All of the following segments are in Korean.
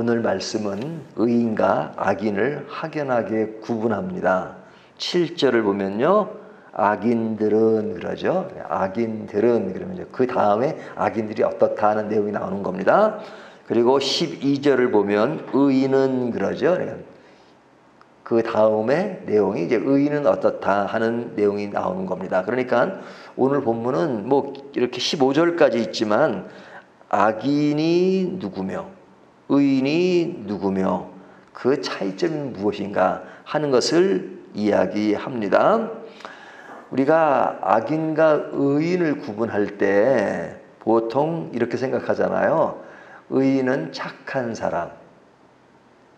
오늘 말씀은 의인과 악인을 확연하게 구분합니다. 7절을 보면요. 악인들은 그러죠. 악인들은 그러면 그 다음에 악인들이 어떻다 하는 내용이 나오는 겁니다. 그리고 12절을 보면 의인은 그러죠. 그 다음에 내용이 이제 의인은 어떻다 하는 내용이 나오는 겁니다. 그러니까 오늘 본문은 뭐 이렇게 15절까지 있지만 악인이 누구며 의인이 누구며 그 차이점은 무엇인가 하는 것을 이야기합니다. 우리가 악인과 의인을 구분할 때 보통 이렇게 생각하잖아요. 의인은 착한 사람,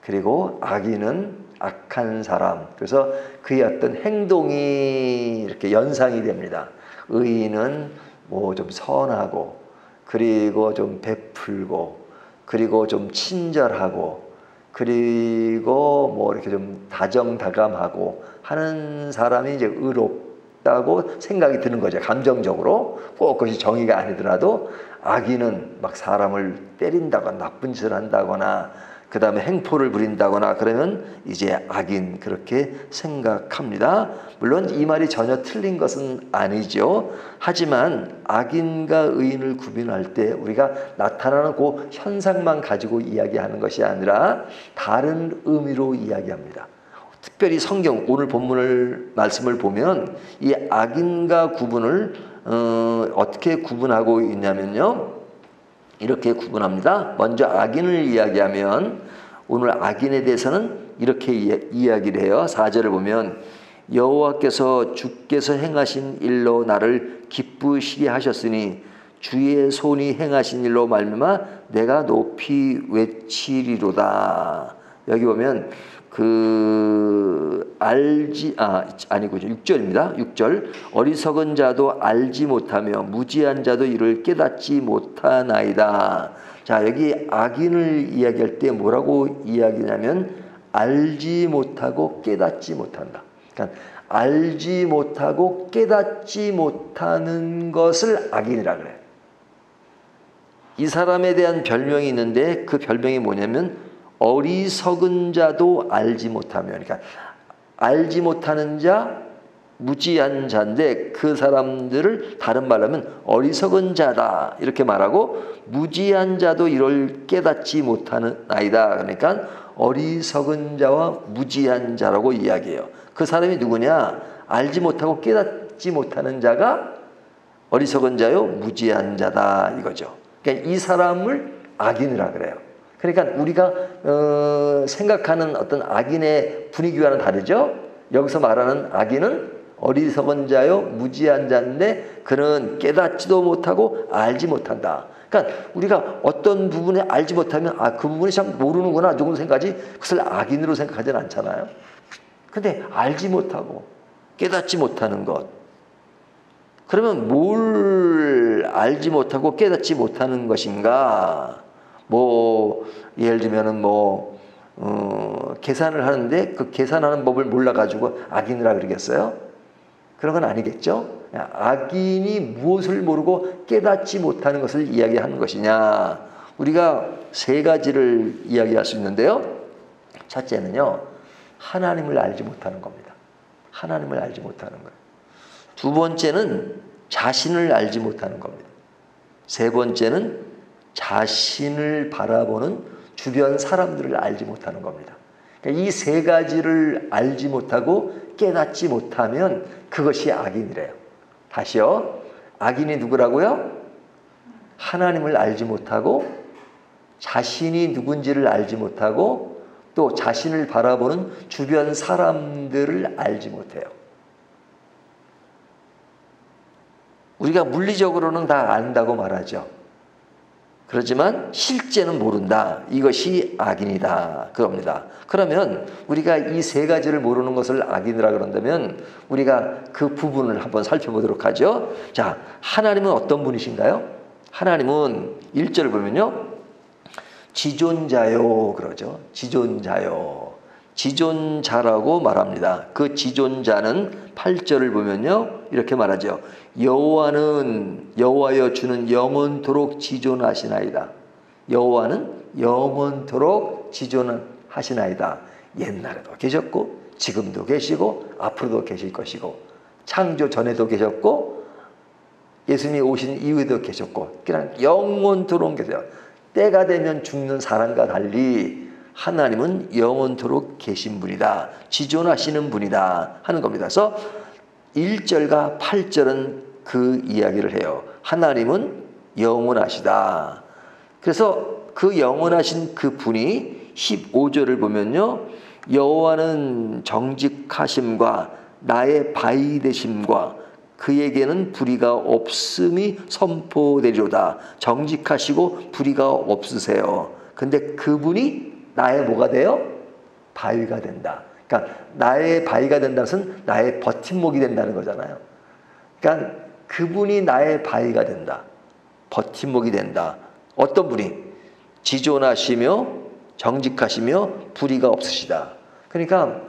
그리고 악인은 악한 사람. 그래서 그의 어떤 행동이 이렇게 연상이 됩니다. 의인은 뭐 좀 선하고, 그리고 좀 베풀고, 그리고 좀 친절하고, 그리고 뭐 이렇게 좀 다정다감하고 하는 사람이 이제 의롭다고 생각이 드는 거죠. 감정적으로. 꼭 그것이 정의가 아니더라도 악인은 막 사람을 때린다거나 나쁜 짓을 한다거나 그 다음에 행포를 부린다거나 그러면 이제 악인 그렇게 생각합니다. 물론 이 말이 전혀 틀린 것은 아니죠. 하지만 악인과 의인을 구분할 때 우리가 나타나는 그 현상만 가지고 이야기하는 것이 아니라 다른 의미로 이야기합니다. 특별히 성경 오늘 본문을 말씀을 보면 이 악인과 구분을 어떻게 구분하고 있냐면요. 이렇게 구분합니다. 먼저 악인을 이야기하면 오늘 악인에 대해서는 이렇게 이야기를 해요. 4절을 보면 여호와께서 주께서 행하신 일로 나를 기쁘시게 하셨으니 주의 손이 행하신 일로 말미암아 내가 높이 외치리로다. 여기 보면 아니고 6절입니다. 6절 어리석은 자도 알지 못하며 무지한 자도 이를 깨닫지 못하나이다. 자, 여기 악인을 이야기할 때 뭐라고 이야기냐면 알지 못하고 깨닫지 못한다. 그러니까 알지 못하고 깨닫지 못하는 것을 악인이라 그래요. 이 사람에 대한 별명이 있는데 그 별명이 뭐냐면 어리석은 자도 알지 못하며, 그러니까 알지 못하는 자, 무지한 자인데 그 사람들을 다른 말로 하면 어리석은 자다 이렇게 말하고 무지한 자도 이를 깨닫지 못하는 아이다. 그러니까 어리석은 자와 무지한 자라고 이야기해요. 그 사람이 누구냐? 알지 못하고 깨닫지 못하는 자가 어리석은 자요 무지한 자다 이거죠. 그러니까 이 사람을 악인이라 그래요. 그러니까 우리가 생각하는 어떤 악인의 분위기와는 다르죠. 여기서 말하는 악인은 어리석은 자요 무지한 자인데 그는 깨닫지도 못하고 알지 못한다. 그러니까 우리가 어떤 부분에 알지 못하면 그 부분이 참 모르는구나 조금 생각하지 그것을 악인으로 생각하지는 않잖아요. 근데 알지 못하고 깨닫지 못하는 것, 그러면 뭘 알지 못하고 깨닫지 못하는 것인가? 뭐 예를 들면은 계산을 하는데 그 계산하는 법을 몰라가지고 악인이라 그러겠어요? 그런 건 아니겠죠? 악인이 무엇을 모르고 깨닫지 못하는 것을 이야기하는 것이냐? 우리가 세 가지를 이야기할 수 있는데요. 첫째는요, 하나님을 알지 못하는 겁니다. 하나님을 알지 못하는 거예요. 두 번째는 자신을 알지 못하는 겁니다. 세 번째는 자신을 바라보는 주변 사람들을 알지 못하는 겁니다. 그러니까 이 세 가지를 알지 못하고 깨닫지 못하면 그것이 악인이래요. 다시요. 악인이 누구라고요? 하나님을 알지 못하고 자신이 누군지를 알지 못하고 또 자신을 바라보는 주변 사람들을 알지 못해요. 우리가 물리적으로는 다 안다고 말하죠. 그렇지만 실제는 모른다. 이것이 악인이다. 그겁니다. 그러면 우리가 이 세 가지를 모르는 것을 악인이라 그런다면 우리가 그 부분을 한번 살펴보도록 하죠. 자, 하나님은 어떤 분이신가요? 하나님은 1절을 보면요. 지존자요 그러죠. 지존자요. 지존자라고 말합니다. 그 지존자는 8절을 보면요. 이렇게 말하죠. 여호와여 주는 영원토록 지존하시나이다. 여호와는 영원토록 지존하시나이다. 옛날에도 계셨고 지금도 계시고 앞으로도 계실 것이고 창조 전에도 계셨고 예수님이 오신 이후에도 계셨고 그냥 영원토록 계세요. 때가 되면 죽는 사람과 달리 하나님은 영원토록 계신 분이다. 지존하시는 분이다 하는 겁니다. 그래서 1절과 8절은 그 이야기를 해요. 하나님은 영원하시다. 그래서 그 영원하신 그 분이 15절을 보면요. 여호와는 정직하심과 나의 바위 되심과 그에게는 불의가 없음이 선포되리로다. 정직하시고 불의가 없으세요. 근데 그분이 나의 뭐가 돼요? 바위가 된다. 그러니까 나의 바위가 된다는 것은 나의 버팀목이 된다는 거잖아요. 그러니까 그분이 나의 바위가 된다. 버팀목이 된다. 어떤 분이? 지존하시며 정직하시며 불의가 없으시다. 그러니까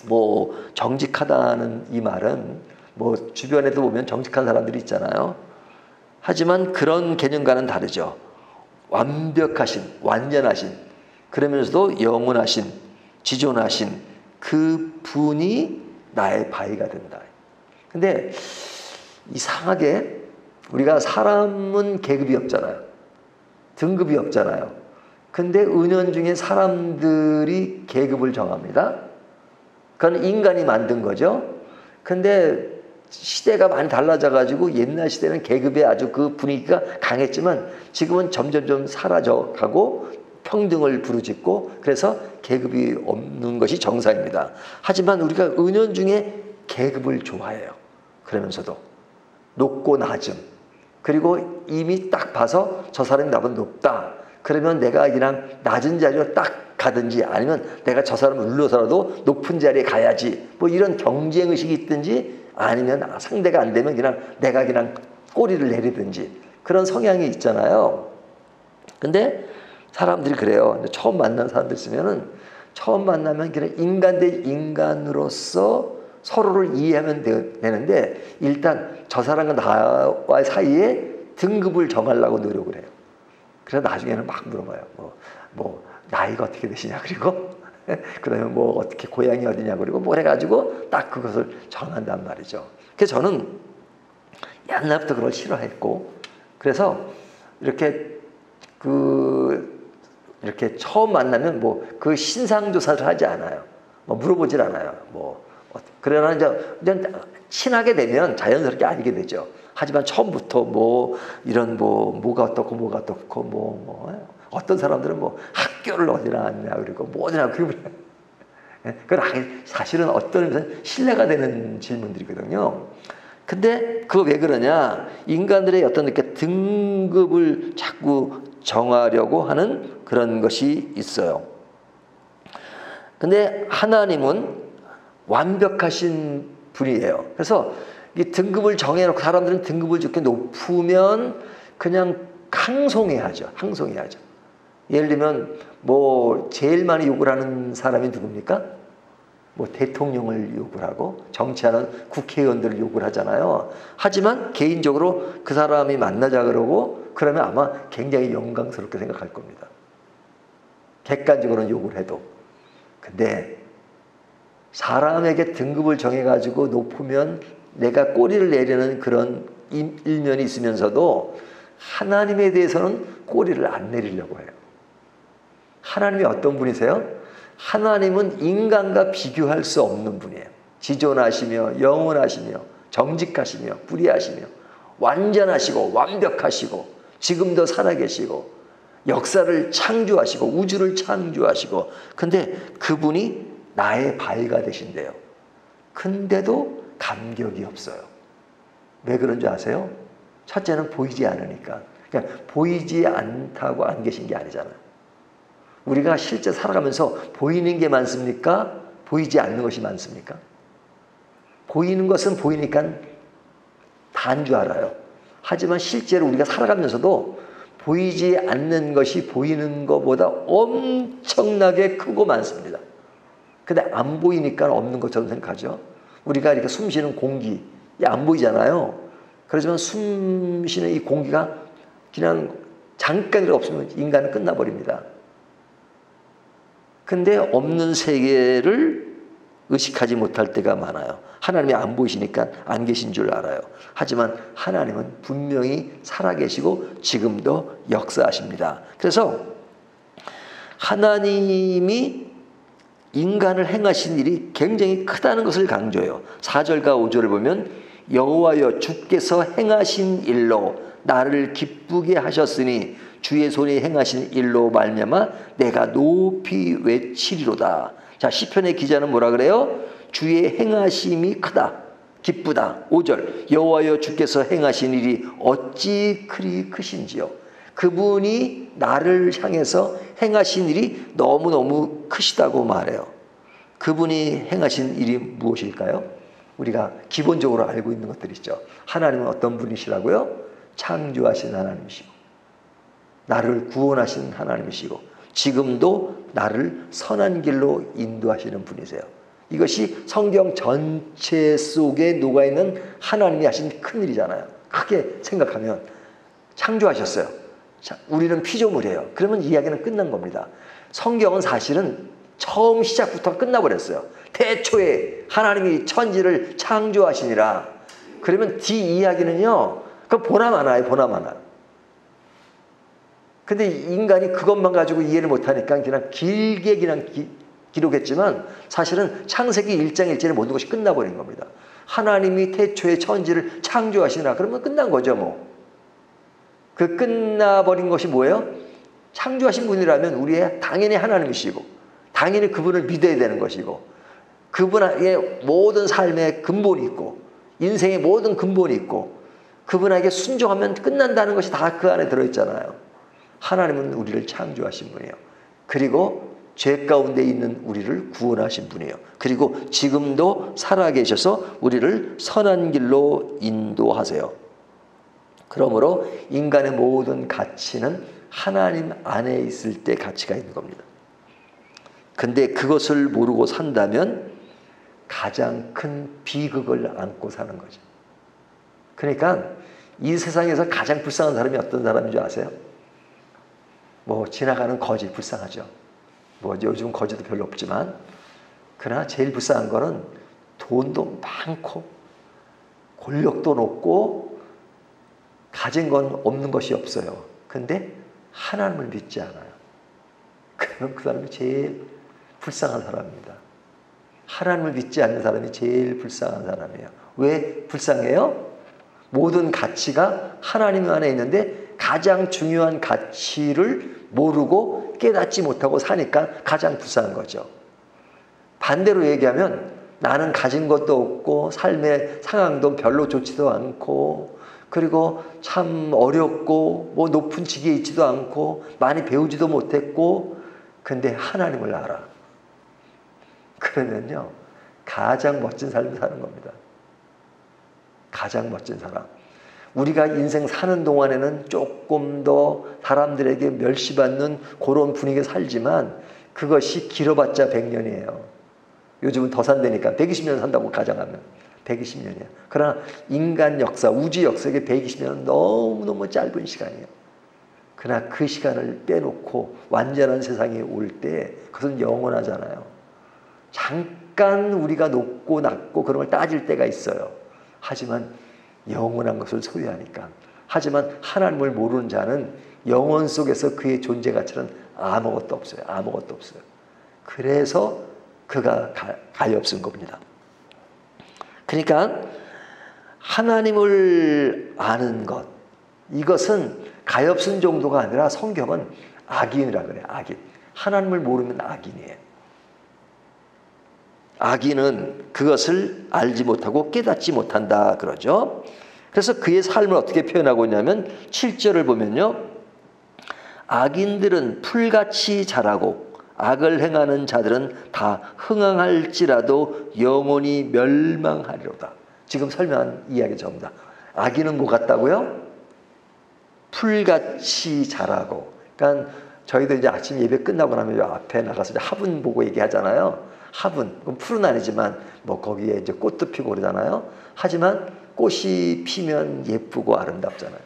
뭐 정직하다는 이 말은 뭐 주변에도 보면 정직한 사람들이 있잖아요. 하지만 그런 개념과는 다르죠. 완벽하신, 완전하신, 그러면서도 영원하신, 지존하신 그 분이 나의 바위가 된다. 근데 이상하게 우리가 사람은 계급이 없잖아요. 등급이 없잖아요. 근데 은연중에 사람들이 계급을 정합니다. 그건 인간이 만든 거죠. 근데 시대가 많이 달라져 가지고 옛날 시대는 계급에 아주 그 분위기가 강했지만 지금은 점점 사라져 가고 평등을 부르짖고 그래서 계급이 없는 것이 정상입니다. 하지만 우리가 은연중에 계급을 좋아해요. 그러면서도 높고 낮음, 그리고 이미 딱 봐서 저 사람이 나보다 높다. 그러면 내가 그냥 낮은 자리로 딱 가든지 아니면 내가 저 사람을 눌러서라도 높은 자리에 가야지. 뭐 이런 경쟁의식이 있든지 아니면 상대가 안 되면 그냥 내가 그냥 꼬리를 내리든지 그런 성향이 있잖아요. 근데 사람들이 그래요. 처음 만난 사람들 있으면은 처음 만나면 그냥 인간 대 인간으로서 서로를 이해하면 되는데 일단 저 사람과 나와의 사이에 등급을 정하려고 노력을 해요. 그래서 나중에는 막 물어봐요. 뭐 나이가 어떻게 되시냐 그리고 그다음에 뭐 어떻게 고향이 어디냐 그리고 뭐 해가지고 딱 그것을 정한단 말이죠. 그래서 저는 옛날부터 그걸 싫어했고 그래서 이렇게 이렇게 처음 만나면 뭐 그 신상 조사를 하지 않아요. 뭐 물어보질 않아요. 그러나 이제 친하게 되면 자연스럽게 알게 되죠. 하지만 처음부터 뭐 이런 뭐가 어떻고 어떤 사람들은 뭐 학교를 어디 나왔냐 그리고 뭐 어디 나왔고 그건 사실은 어떤 의미에서는 신뢰가 되는 질문들이거든요. 근데 그거 왜 그러냐? 인간들의 어떤 이렇게 등급을 자꾸 정하려고 하는 그런 것이 있어요. 근데 하나님은 완벽하신 분이에요. 그래서 이 등급을 정해놓고 사람들은 등급을 좋게 높으면 그냥 항송해야죠. 예를 들면 뭐 제일 많이 욕을 하는 사람이 누굽니까? 뭐 대통령을 욕을 하고 정치하는 국회의원들을 욕을 하잖아요. 하지만 개인적으로 그 사람이 만나자 그러고 그러면 아마 굉장히 영광스럽게 생각할 겁니다. 객관적으로는 욕을 해도. 근데 사람에게 등급을 정해가지고 높으면 내가 꼬리를 내리는 그런 일면이 있으면서도 하나님에 대해서는 꼬리를 안 내리려고 해요. 하나님이 어떤 분이세요? 하나님은 인간과 비교할 수 없는 분이에요. 지존하시며 영원하시며 정직하시며 불의하시며 완전하시고 완벽하시고 지금도 살아계시고 역사를 창조하시고 우주를 창조하시고 근데 그분이 나의 바위가 되신대요. 근데도 감격이 없어요. 왜 그런 줄 아세요? 첫째는 보이지 않으니까. 그러니까 보이지 않다고 안 계신 게 아니잖아요. 우리가 실제 살아가면서 보이는 게 많습니까? 보이지 않는 것이 많습니까? 보이는 것은 보이니까 다인 줄 알아요. 하지만 실제로 우리가 살아가면서도 보이지 않는 것이 보이는 것보다 엄청나게 크고 많습니다. 근데 안 보이니까 없는 것처럼 생각하죠. 우리가 이렇게 숨 쉬는 공기, 안 보이잖아요. 그렇지만 숨 쉬는 이 공기가 그냥 잠깐이라도 없으면 인간은 끝나버립니다. 근데 없는 세계를 의식하지 못할 때가 많아요. 하나님이 안 보이시니까 안 계신 줄 알아요. 하지만 하나님은 분명히 살아계시고 지금도 역사하십니다. 그래서 하나님이 인간을 행하신 일이 굉장히 크다는 것을 강조해요. 4절과 5절을 보면 여호와여 주께서 행하신 일로 나를 기쁘게 하셨으니 주의 손이 행하신 일로 말미암아 내가 높이 외치리로다. 자, 시편의 기자는 뭐라 그래요? 주의 행하심이 크다, 기쁘다. 5절 여호와여 주께서 행하신 일이 어찌 그리 크신지요. 그분이 나를 향해서 행하신 일이 너무너무 크시다고 말해요. 그분이 행하신 일이 무엇일까요? 우리가 기본적으로 알고 있는 것들이 있죠. 하나님은 어떤 분이시라고요? 창조하신 하나님이시고 나를 구원하신 하나님이시고 지금도 나를 선한 길로 인도하시는 분이세요. 이것이 성경 전체 속에 녹아있는 하나님이 하신 큰일이잖아요. 크게 생각하면 창조하셨어요. 자, 우리는 피조물이에요. 그러면 이야기는 끝난 겁니다. 성경은 사실은 처음 시작부터 끝나버렸어요. 태초에 하나님이 천지를 창조하시니라. 그러면 뒤 이야기는요, 그건 보나마나요, 보나마나. 근데 인간이 그것만 가지고 이해를 못하니까 그냥 길게 기록했지만 사실은 창세기 1장 1절에 모든 것이 끝나버린 겁니다. 하나님이 태초에 천지를 창조하시니라. 그러면 끝난 거죠, 뭐. 그 끝나버린 것이 뭐예요? 창조하신 분이라면 우리의 당연히 하나님이시고 당연히 그분을 믿어야 되는 것이고 그분에게 모든 삶의 근본이 있고 인생의 모든 근본이 있고 그분에게 순종하면 끝난다는 것이 다 그 안에 들어있잖아요. 하나님은 우리를 창조하신 분이에요. 그리고 죄 가운데 있는 우리를 구원하신 분이에요. 그리고 지금도 살아계셔서 우리를 선한 길로 인도하세요. 그러므로 인간의 모든 가치는 하나님 안에 있을 때 가치가 있는 겁니다. 근데 그것을 모르고 산다면 가장 큰 비극을 안고 사는 거죠. 그러니까 이 세상에서 가장 불쌍한 사람이 어떤 사람인 줄 아세요? 뭐 지나가는 거지 불쌍하죠. 뭐 요즘 거지도 별로 없지만 그러나 제일 불쌍한 거는 돈도 많고 권력도 높고 가진 건 없는 것이 없어요. 근데 하나님을 믿지 않아요. 그럼 그 사람이 제일 불쌍한 사람입니다. 하나님을 믿지 않는 사람이 제일 불쌍한 사람이에요. 왜 불쌍해요? 모든 가치가 하나님 안에 있는데 가장 중요한 가치를 모르고 깨닫지 못하고 사니까 가장 불쌍한 거죠. 반대로 얘기하면 나는 가진 것도 없고 삶의 상황도 별로 좋지도 않고 그리고 참 어렵고 뭐 높은 직에 있지도 않고 많이 배우지도 못했고 근데 하나님을 알아. 그러면요 가장 멋진 삶을 사는 겁니다. 가장 멋진 사람. 우리가 인생 사는 동안에는 조금 더 사람들에게 멸시받는 그런 분위기에 살지만 그것이 길어봤자 100년이에요. 요즘은 더 산다니까 120년 산다고 가정하면 120년이야. 그러나 인간 역사, 우주 역사에 120년은 너무너무 짧은 시간이에요. 그러나 그 시간을 빼놓고 완전한 세상이 올 때 그것은 영원하잖아요. 잠깐 우리가 높고 낮고 그런 걸 따질 때가 있어요. 하지만 영원한 것을 소유하니까. 하지만 하나님을 모르는 자는 영원 속에서 그의 존재 가치는 아무것도 없어요. 아무것도 없어요. 그래서 그가 가엾은 겁니다. 그러니까 하나님을 아는 것, 이것은 가엾은 정도가 아니라 성경은 악인이라 그래요. 악인. 하나님을 모르면 악인이에요. 악인은 그것을 알지 못하고 깨닫지 못한다 그러죠. 그래서 그의 삶을 어떻게 표현하고 있냐면 7절을 보면요. 악인들은 풀같이 자라고 악을 행하는 자들은 다 흥황할지라도 영원히 멸망하리로다. 지금 설명한 이야기 전부다. 악인은 뭐 같다고요? 풀같이 자라고. 그러니까 저희도 이제 아침 예배 끝나고 나면 앞에 나가서 화분 보고 얘기하잖아요. 화분, 그건 풀은 아니지만 뭐 거기에 이제 꽃도 피고 그러잖아요. 하지만 꽃이 피면 예쁘고 아름답잖아요.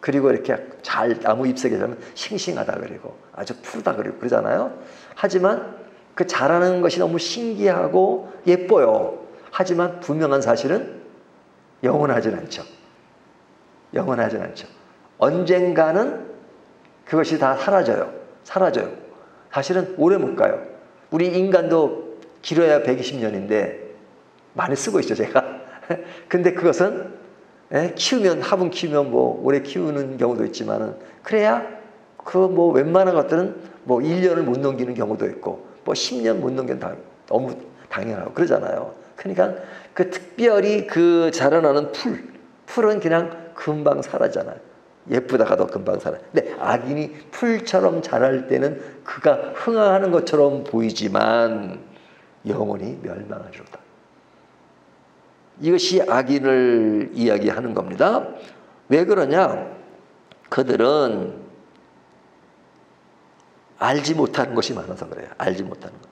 그리고 이렇게 잘 나무 잎사귀 자면 싱싱하다 그리고 아주 푸르다 그리고 그러잖아요. 하지만 그 자라는 것이 너무 신기하고 예뻐요. 하지만 분명한 사실은 영원하진 않죠. 영원하진 않죠. 언젠가는 그것이 다 사라져요. 사라져요. 사실은 오래 못 가요. 우리 인간도 길어야 120년인데 많이 쓰고 있죠, 제가. 근데 그것은 키우면, 화분 키우면 뭐 오래 키우는 경우도 있지만은, 그래야 그 뭐 웬만한 것들은 뭐 1년을 못 넘기는 경우도 있고, 뭐 10년 못 넘기는 너무 당연하고 그러잖아요. 그러니까 그 특별히 그 자라나는 풀은 그냥 금방 사라잖아요. 예쁘다가도 금방 사라져. 근데 악인이 풀처럼 자랄 때는 그가 흥황하는 것처럼 보이지만 영원히 멸망하리로다. 이것이 악인을 이야기하는 겁니다. 왜 그러냐? 그들은 알지 못하는 것이 많아서 그래요. 알지 못하는 것.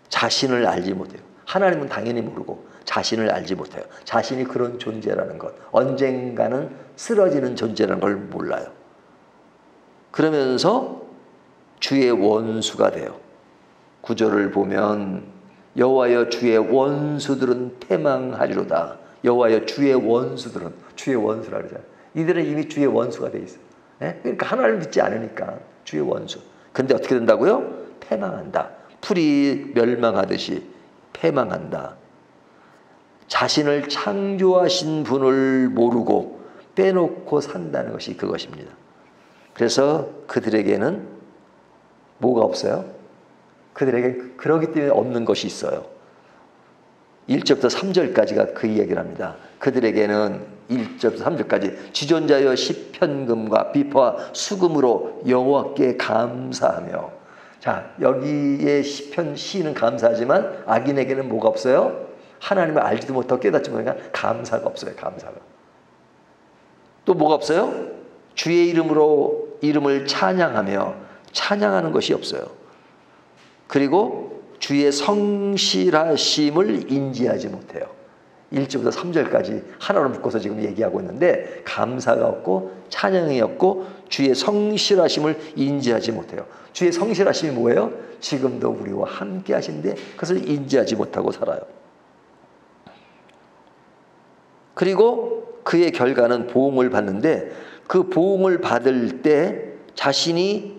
자신을 알지 못해요. 하나님은 당연히 모르고 자신을 알지 못해요. 자신이 그런 존재라는 것, 언젠가는 쓰러지는 존재라는 걸 몰라요. 그러면서 주의 원수가 돼요. 구절을 보면 여호와여 주의 원수들은 패망하리로다. 여호와여 주의 원수들은, 주의 원수라 그러잖아요. 이들은 이미 주의 원수가 돼 있어요. 그러니까 하나님을 믿지 않으니까 주의 원수. 근데 어떻게 된다고요? 패망한다. 풀이 멸망하듯이 패망한다. 자신을 창조하신 분을 모르고 빼놓고 산다는 것이 그것입니다. 그래서 그들에게는 뭐가 없어요? 그들에게 그러기 때문에 없는 것이 있어요. 1절부터 3절까지가 그 이야기를 합니다. 그들에게는 1절부터 3절까지 지존자여 시편금과 비파와 수금으로 여호와께 감사하며. 자, 여기에 시편 시는 감사하지만 악인에게는 뭐가 없어요? 하나님을 알지도 못하고 깨닫지 못하니까 감사가 없어요. 감사가. 또 뭐가 없어요? 주의 이름을 찬양하며 찬양하는 것이 없어요. 그리고 주의 성실하심을 인지하지 못해요. 1절부터 3절까지 하나로 묶어서 지금 얘기하고 있는데 감사가 없고 찬양이 없고 주의 성실하심을 인지하지 못해요. 주의 성실하심이 뭐예요? 지금도 우리와 함께 하신데 그것을 인지하지 못하고 살아요. 그리고 그의 결과는 보응을 받는데 그 보응을 받을 때 자신이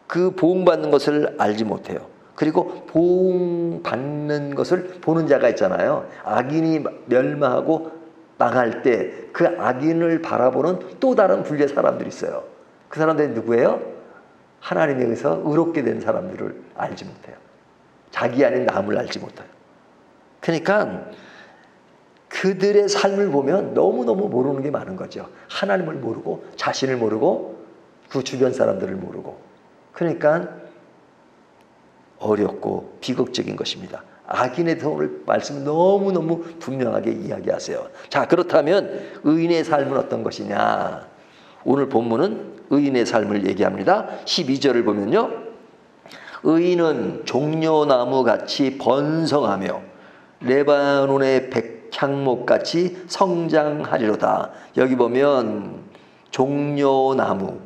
그 보응받는 것을 알지 못해요. 그리고 보응받는 것을 보는 자가 있잖아요. 악인이 멸망하고 망할 때 그 악인을 바라보는 또 다른 분류의 사람들이 있어요. 그 사람들이 누구예요? 하나님에 의해서 의롭게 된 사람들을 알지 못해요. 자기 안에 남을 알지 못해요. 그러니까 그들의 삶을 보면 너무너무 모르는 게 많은 거죠. 하나님을 모르고 자신을 모르고 그 주변 사람들을 모르고. 그러니까 어렵고 비극적인 것입니다. 악인에 대해서 오늘 말씀은 너무너무 분명하게 이야기하세요. 자, 그렇다면 의인의 삶은 어떤 것이냐? 오늘 본문은 의인의 삶을 얘기합니다. 12절을 보면요. 의인은 종려나무같이 번성하며 레바논의 백향목같이 성장하리로다. 여기 보면 종려나무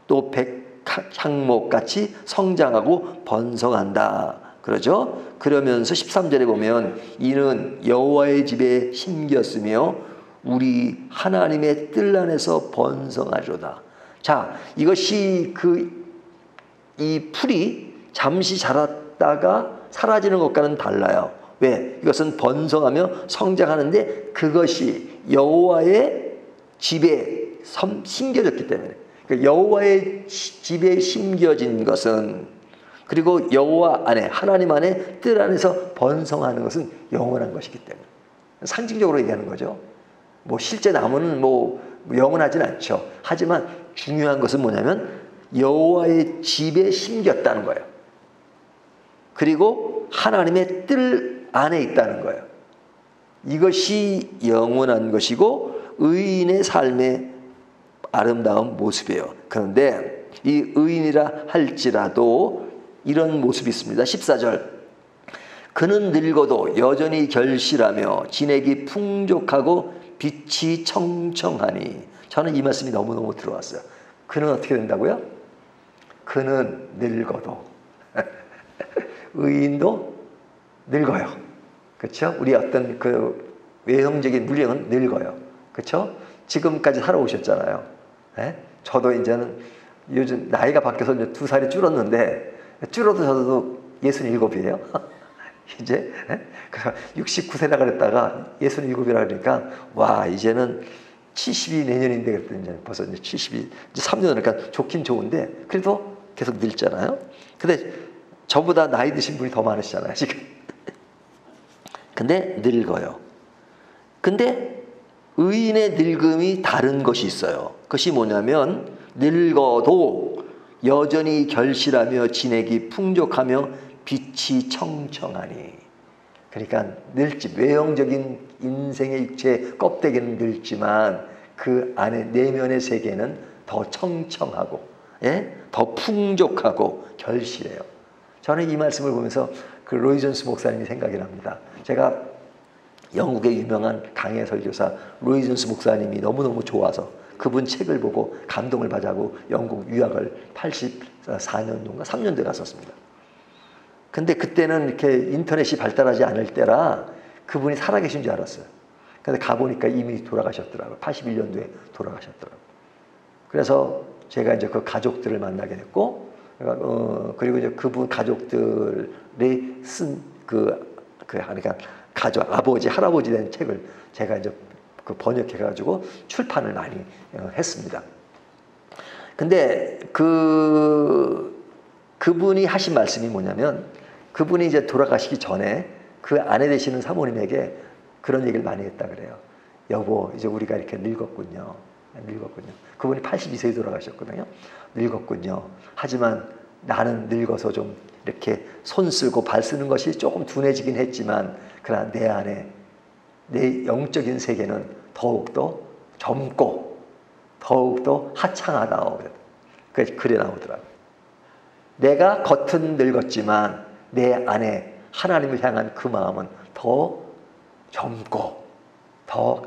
또 백향목같이 성장하고 번성한다. 그러죠? 그러면서 13절에 보면 이는 여호와의 집에 심겼으며 우리 하나님의 뜰 안에서 번성하리로다. 자, 이것이 이 풀이 잠시 자랐다가 사라지는 것과는 달라요. 왜? 이것은 번성하며 성장하는데 그것이 여호와의 집에 심겨졌기 때문에. 그러니까 여호와의 집에 심겨진 것은, 그리고 여호와 안에, 하나님 안에 뜰 안에서 번성하는 것은 영원한 것이기 때문에 상징적으로 얘기하는 거죠. 뭐 실제 나무는 뭐 영원하진 않죠. 하지만 중요한 것은 뭐냐면 여호와의 집에 심겼다는 거예요. 그리고 하나님의 뜰 안에 있다는 거예요. 이것이 영원한 것이고 의인의 삶의 아름다운 모습이에요. 그런데 이 의인이라 할지라도 이런 모습이 있습니다. 14절. 그는 늙어도 여전히 결실하며 진액이 풍족하고 빛이 청청하니. 저는 이 말씀이 너무너무 들어왔어요. 그는 어떻게 된다고요? 그는 늙어도 의인도 늙어요. 그렇죠? 우리 어떤 그 외형적인 물령은 늙어요. 그렇죠? 지금까지 살아오셨잖아요. 네? 저도 이제는 요즘 나이가 바뀌어서 이제 2살이 줄었는데, 줄어도 저도 67이에요. 이제 69세라 그랬다가 67이라 그러니까 와, 이제는 70이 내년인데 그랬더니 이제 벌써 이제 70이 이제 3년, 그러니까 좋긴 좋은데 그래도 계속 늙잖아요. 근데 저보다 나이 드신 분이 더 많으시잖아요, 지금. 근데 늙어요. 근데 의인의 늙음이 다른 것이 있어요. 그것이 뭐냐면 늙어도 여전히 결실하며 진액이 풍족하며 빛이 청청하니. 그러니까 늙지, 외형적인 인생의 육체 껍데기는 늙지만 그 안에 내면의 세계는 더 청청하고, 예? 더 풍족하고 결실해요. 저는 이 말씀을 보면서 그 로이 존스 목사님이 생각이 납니다. 제가 영국의 유명한 강해 설교사 로이 존스 목사님이 너무너무 좋아서 그분 책을 보고 감동을 받아고 영국 유학을 84년도인가 3년도에 갔었습니다. 근데 그때는 이렇게 인터넷이 발달하지 않을 때라 그분이 살아계신 줄 알았어요. 근데 가보니까 이미 돌아가셨더라고요. 81년도에 돌아가셨더라고요. 그래서 제가 이제 그 가족들을 만나게 됐고, 그리고 이제 그분 가족들이 쓴 그러니까 가족, 아버지, 할아버지 된 책을 제가 이제 그 번역해가지고 출판을 많이 했습니다. 근데 그분이 하신 말씀이 뭐냐면, 그분이 이제 돌아가시기 전에 그 아내 되시는 사모님에게 그런 얘기를 많이 했다 그래요. 여보, 이제 우리가 이렇게 늙었군요. 그분이 82세에 돌아가셨거든요. 늙었군요. 하지만 나는 늙어서 좀 이렇게 손 쓰고 발 쓰는 것이 조금 둔해지긴 했지만, 그러나 내 안에 내 영적인 세계는 더욱더 젊고 더욱더 하창하다. 그래 나오더라고요. 내가 겉은 늙었지만 내 안에 하나님을 향한 그 마음은 더 젊고 더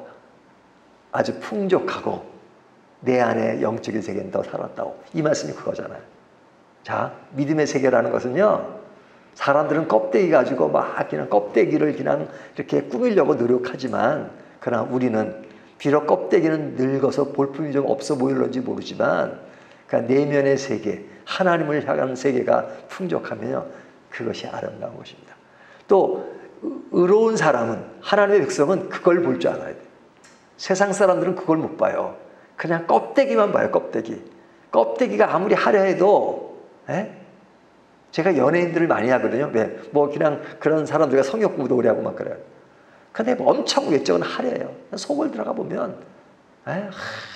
아주 풍족하고 내 안에 영적인 세계는 더 살았다고. 이 말씀이 그거잖아요. 자, 믿음의 세계라는 것은요, 사람들은 껍데기 가지고 막 그냥 껍데기를 그냥 이렇게 꾸미려고 노력하지만, 그러나 우리는 비록 껍데기는 늙어서 볼품이 좀 없어 보일런지 모르지만, 그러니까 내면의 세계, 하나님을 향한 세계가 풍족하면요, 그것이 아름다운 것입니다. 또 의로운 사람은, 하나님의 백성은 그걸 볼 줄 알아야 돼요. 세상 사람들은 그걸 못 봐요. 그냥 껍데기만 봐요. 껍데기가 아무리 하려 해도, 제가 연예인들을 많이 하거든요. 네, 뭐 그냥 그런 사람들과 성역 공부도 오래 하고 막 그래요. 근데 뭐 엄청 외적은 하려요. 속을 들어가 보면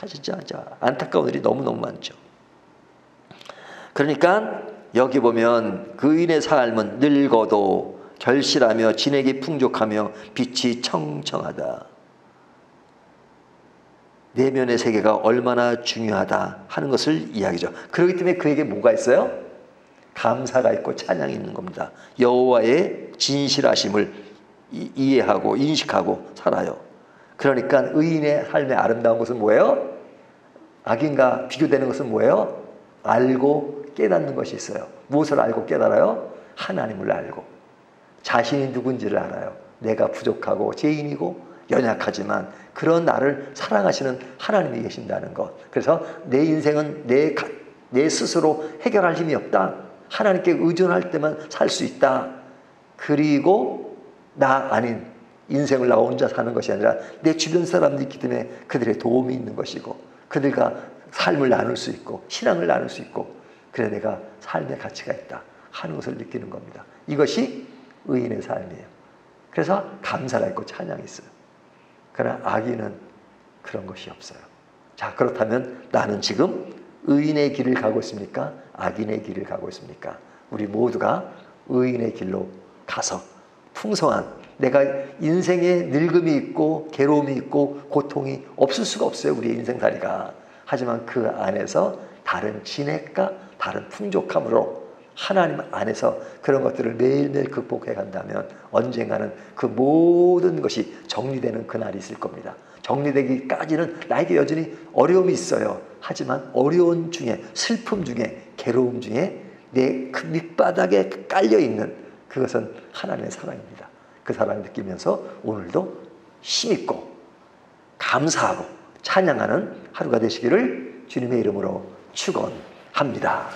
진짜 안타까운 일이 너무너무 많죠. 그러니까 여기 보면 그인의 삶은 늙어도 결실하며 진액이 풍족하며 빛이 청청하다. 내면의 세계가 얼마나 중요하다 하는 것을 이야기죠. 그렇기 때문에 그에게 뭐가 있어요? 감사가 있고 찬양이 있는 겁니다. 여호와의 진실하심을 이해하고 인식하고 살아요. 그러니까 의인의 삶의 아름다운 것은 뭐예요? 악인과 비교되는 것은 뭐예요? 알고 깨닫는 것이 있어요. 무엇을 알고 깨달아요? 하나님을 알고 자신이 누군지를 알아요. 내가 부족하고 죄인이고 연약하지만 그런 나를 사랑하시는 하나님이 계신다는 것. 그래서 내 인생은 내 스스로 해결할 힘이 없다. 하나님께 의존할 때만 살 수 있다. 그리고 나 아닌 인생을 나 혼자 사는 것이 아니라 내 주변 사람들이 있기 때문에 그들의 도움이 있는 것이고 그들과 삶을 나눌 수 있고 신앙을 나눌 수 있고 그래 내가 삶의 가치가 있다 하는 것을 느끼는 겁니다. 이것이 의인의 삶이에요. 그래서 감사가 있고 찬양이 있어요. 그러나 악인은 그런 것이 없어요. 자, 그렇다면 나는 지금 의인의 길을 가고 있습니까? 악인의 길을 가고 있습니까? 우리 모두가 의인의 길로 가서 풍성한, 내가 인생에 늙음이 있고 괴로움이 있고 고통이 없을 수가 없어요. 우리의 인생살이가. 하지만 그 안에서 다른 진액과 다른 풍족함으로 하나님 안에서 그런 것들을 매일매일 극복해 간다면 언젠가는 그 모든 것이 정리되는 그날이 있을 겁니다. 정리되기까지는 나에게 여전히 어려움이 있어요. 하지만 어려운 중에, 슬픔 중에, 괴로움 중에 내 그 밑바닥에 깔려있는 그것은 하나님의 사랑입니다. 그 사랑을 느끼면서 오늘도 힘있고 감사하고 찬양하는 하루가 되시기를 주님의 이름으로 축원합니다.